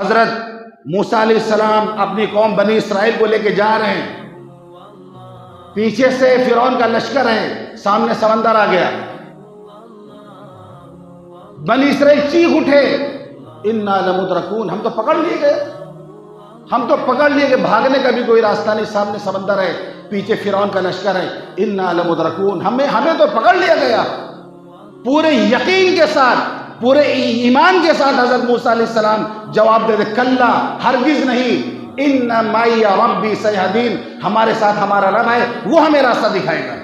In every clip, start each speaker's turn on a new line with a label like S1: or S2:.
S1: حضرت موسیٰ علیہ السلام اپنی قوم بنی اسرائیل کو لے کے جا رہے ہیں، پیچھے سے فرعون کا لشکر ہے، سامنے سمندر آ گیا۔ بنی اسرائیل چیخ اٹھے، اِنَّا لَمُدْرَكُونَ، ہم تو پکڑ لیے گئے، ہم تو پکڑ لیے کہ بھاگنے کا بھی کوئی راستہ نہیں، سامنے سمندر ہے، پیچھے فرعون کا لشکر ہے، اِنَّا لَمُدْرَكُونَ، ہمیں تو پکڑ لیا گیا۔ پورے یقین کے ساتھ، پورے ایمان کے ساتھ حضرت موسیٰ علیہ السلام جواب دے دے، کلا، ہرگز نہیں، اِنَّ مَعِیَ رَبِّی سَیَہْدِینِ، ہمارے ساتھ ہمارا رب ہے، وہ ہمیں راستہ دکھائے گا۔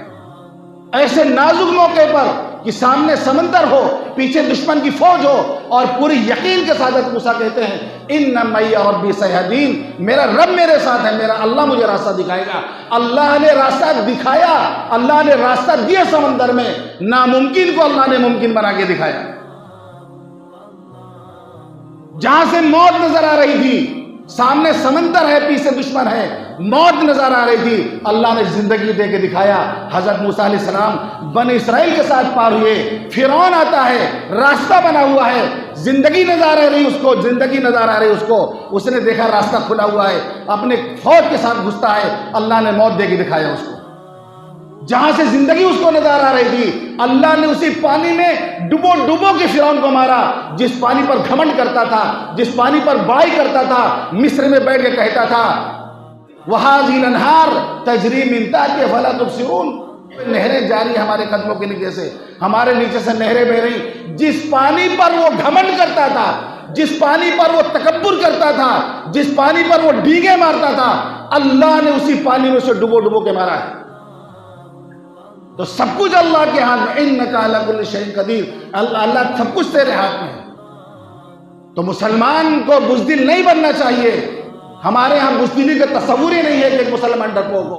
S1: ایسے نازک موقع پر کہ سامنے سمندر ہو، پیچھے دشمن کی فوج ہو، اور پوری یقین کے ساتھ حضرت موسیٰ کہتے ہیں، اِنَّ مَعِیَ رَبِّی سَیَہْدِینِ، میرا رب میرے ساتھ ہے، میرا اللہ مجھے راستہ دکھائے گا۔ اللہ نے راستہ دکھایا، اللہ نے راستہ دیا سمندر میں، ناممکن کو اللہ نے ممکن بنا کے دکھایا۔ جہاں سے موت نظر آ رہی تھی، سامنے سمندر ہے، پیچھے دشمن ہے، موت نظر آ رہی تھی، اللہ نے زندگی دے کے دکھایا۔ حضرت موسیٰ علیہ السلام بنی اسرائیل کے ساتھ پار ہوئے، فرعون آتا ہے، راستہ بنا ہوا ہے، زندگی نظر آ رہی اس کو، زندگی نظر آ رہی اس کو، اس نے دیکھا راستہ کھلا ہوا ہے، اپنے فوج کے ساتھ گھستا ہے، اللہ نے موت دے کے دکھایا اس کو۔ جہاں سے زندگی اس کو نظر آ رہی تھی، اللہ نے اسی پانی میں ڈبو ڈبو کے فرعون کو مارا، جس پانی پر گھمنڈ کرتا تھا، جس پانی پر بڑائی کرتا تھا، مصر میں بیٹھ کے کہتا تھا، وَهَٰذِهِ الْأَنْهَارُ تَجْرِي مِن تَحْتِهَا فَلَا تُبْصِرُونَ، نہریں جاری ہمارے قدموں کے نیچے سے، ہمارے نیچے سے نہریں بہ رہی۔ جس پانی پر وہ گھمنڈ کرتا تھا، جس پانی پر وہ تکبر کرتا تھا، جس پانی پر وہ ڈیگے مارتا تھا، اللہ نے اسی پانی میں سے ڈبو ڈبو کے مارا ہے۔ تو سب کچھ اللہ کے ہاتھ میں، اِنَّکَ عَلَىٰ كُلِّ شَيْءٍ قَدِيرٌ، اللہ سب کچھ تیرے ہاتھ میں ہے۔ تو مسلمان کو بزدل نہیں بننا چاہیے، ہمارے ہاں بزدلی کا تصور ہی نہیں ہے کہ ایک مسلمان ڈرپوک ہو۔